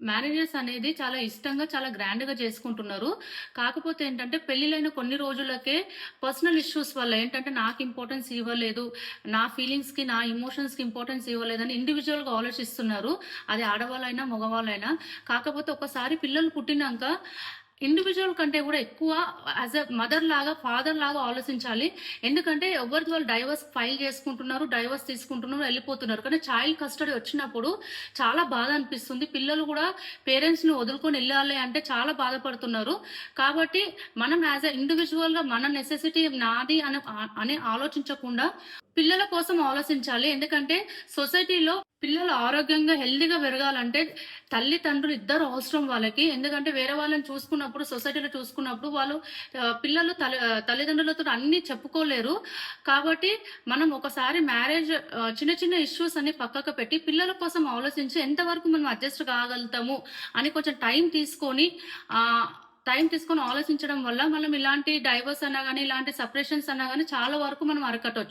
Marriages అనేది చాలా ఇష్టంగా, చాలా గ్రాండ్‌గా చేసుకుంటున్నారు. కాకపోతే ఏంటంటే, పెళ్లిలైన కొన్ని రోజులకే పర్సనల్ ఇష్యూస్ వల్ల ఏంటంటే, నాకు ఇంపార్టెన్స్ ఇవ్వలేదు, నా ఫీలింగ్స్‌కి, నా ఎమోషన్స్‌కి ఇంపార్టెన్స్ ఇవ్వలేదని ఇండివిడ్యువల్‌గా ఆలోచిస్తున్నారు. అది ఆడవాళ్ళైనా, మగవాళ్ళైనా. కాకపోతే ఒకసారి పిల్లలు పుట్టినంక ఇండివిడ్యువల్ కంటే గూడా ఎక్కువ యాస్ ఎ మదర్ లాగా, ఫాదర్ లాగా ఆలోచించాలి. ఎందుకంటే ఎవరిది వాళ్ళు డైవర్స్ ఫైల్ చేసుకుంటున్నారు, డైవర్స్ తీసుకుంటున్నారు, ఎళ్ళిపోతున్నారు. కానీ చైల్డ్ కస్టడీ వచ్చినప్పుడు చాలా బాధ అనిపిస్తుంది. పిల్లలు గూడా పేరెంట్స్‌ని వదులుకొని ఎళ్ళాలి అంటే చాలా బాధపడుతున్నారు. కాబట్టి మనం యాస్ ఎ ఇండివిడ్యువల్‌గా మన నెసెసిటీ నాది అని ఆలోచించకుండా పిల్లల కోసం ఆలోచించాలి. ఎందుకంటే సొసైటీలో పిల్లలు ఆరోగ్యంగా, హెల్తీగా పెరగాలంటే తల్లిదండ్రులు ఇద్దరు అవసరం వాళ్ళకి. ఎందుకంటే వేరే వాళ్ళని చూసుకున్నప్పుడు, సొసైటీలో చూసుకున్నప్పుడు వాళ్ళు పిల్లలు తల్లిదండ్రులతోటి అన్నీ చెప్పుకోలేరు. కాబట్టి మనం ఒకసారి మ్యారేజ్ చిన్న చిన్న ఇష్యూస్ అన్ని పక్కకు పెట్టి పిల్లల కోసం ఆలోచించి ఎంతవరకు మనం అడ్జస్ట్ కాగలుగుతాము అని కొంచెం ఆహ్, టైం తీసుకొని ఆలోచించడం వల్ల మనం ఇలాంటి డైవోర్స్ అన్నా గాని, ఇలాంటి సెపరేషన్స్ అన్నా గాని చాలా వరకు మనం అరికట్టొచ్చు.